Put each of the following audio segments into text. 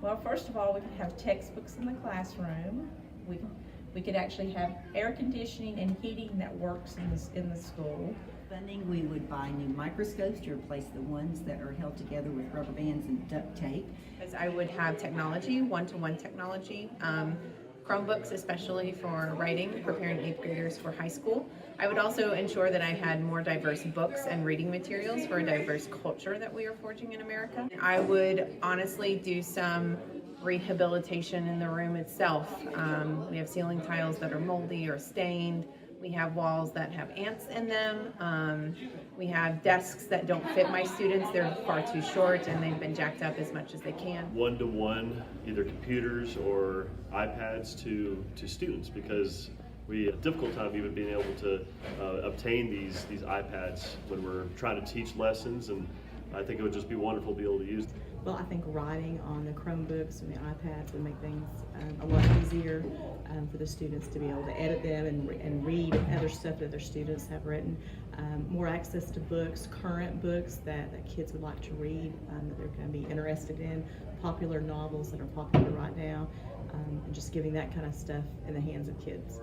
Well, first of all, we could have textbooks in the classroom. We, we could actually have air conditioning and heating that works in the school. Funding, we would buy new microscopes to replace the ones that are held together with rubber bands and duct tape. As I would have technology, one-to-one technology, Chromebooks especially for writing, preparing 8th graders for high school. I would also ensure that I had more diverse books and reading materials for a diverse culture that we are forging in America. I would honestly do some rehabilitation in the room itself. We have ceiling tiles that are moldy or stained. We have walls that have ants in them. We have desks that don't fit my students. They're far too short and they've been jacked up as much as they can. One-to-one, either computers or iPads to students, because we have a difficult time even being able to obtain these iPads when we're trying to teach lessons, and I think it would just be wonderful to be able to use them. Well, I think writing on the Chromebooks and the iPads would make things a lot easier for the students to be able to edit them and read other stuff that their students have written. More access to books, current books that kids would like to read, that they're going to be interested in, popular novels that are popular right now, and just giving that kind of stuff in the hands of kids.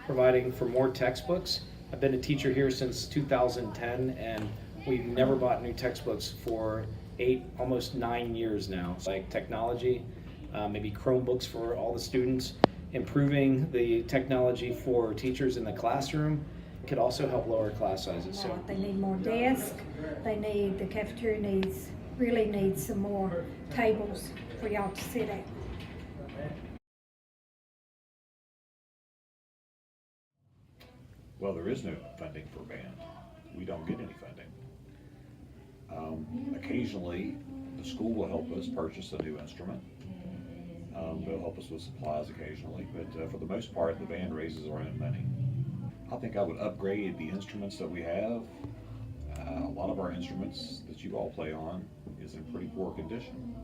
Providing for more textbooks. I've been a teacher here since 2010, and we've never bought new textbooks for almost 9 years now. Like technology, maybe Chromebooks for all the students, improving the technology for teachers in the classroom could also help lower class sizes. So they need more desks. The cafeteria really needs some more tables for y'all to sit at. Well, there is no funding for band. We don't get any funding. Occasionally, the school will help us purchase a new instrument. They'll help us with supplies occasionally, but for the most part, the band raises our own money. I think I would upgrade the instruments that we have. A lot of our instruments that you all play on is in pretty poor condition.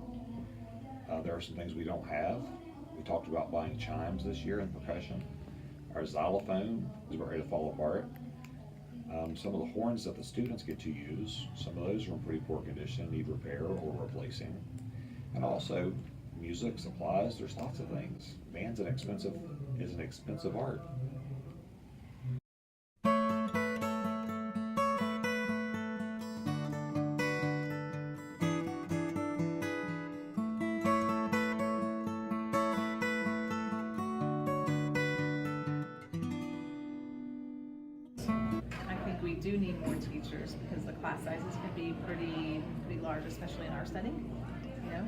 There are some things we don't have. We talked about buying chimes this year in percussion. Our xylophone is ready to fall apart. Some of the horns that the students get to use, some of those are in pretty poor condition, need repair or replacing. And also music, supplies, there's lots of things. Band's an expensive art. We do need more teachers because the class sizes can be pretty large, especially in our setting. You know,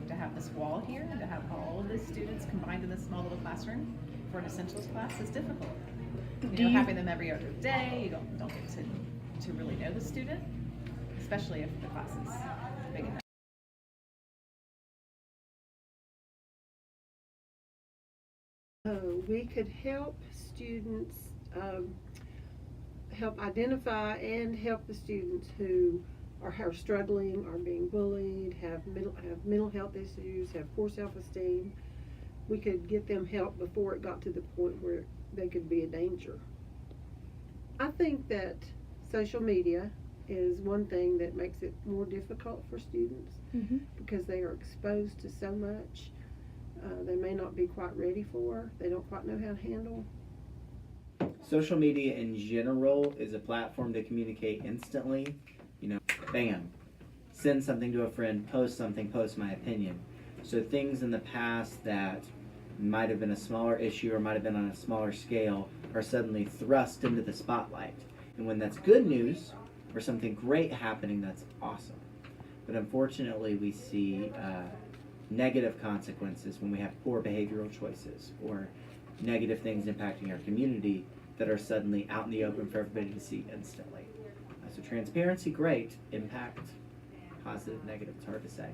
to have this wall here and to have all of the students combined in this small little classroom for an essentials class is difficult. You know, having them every other day, you don't get to really know the student, especially if the class is big enough. We could help students. Help identify and help the students who are struggling, are being bullied, have mental health issues, have poor self-esteem. We could get them help before it got to the point where they could be a danger. I think that social media is one thing that makes it more difficult for students because they are exposed to so much they may not be quite ready for, they don't quite know how to handle. Social media in general is a platform to communicate instantly. You know, bam, send something to a friend, post something, post my opinion. So things in the past that might have been a smaller issue or might have been on a smaller scale are suddenly thrust into the spotlight. And when that's good news or something great happening, that's awesome. But unfortunately, we see negative consequences when we have poor behavioral choices or negative things impacting our community that are suddenly out in the open for everybody to see instantly. So transparency, great. Impact, positive, negative, it's hard to say.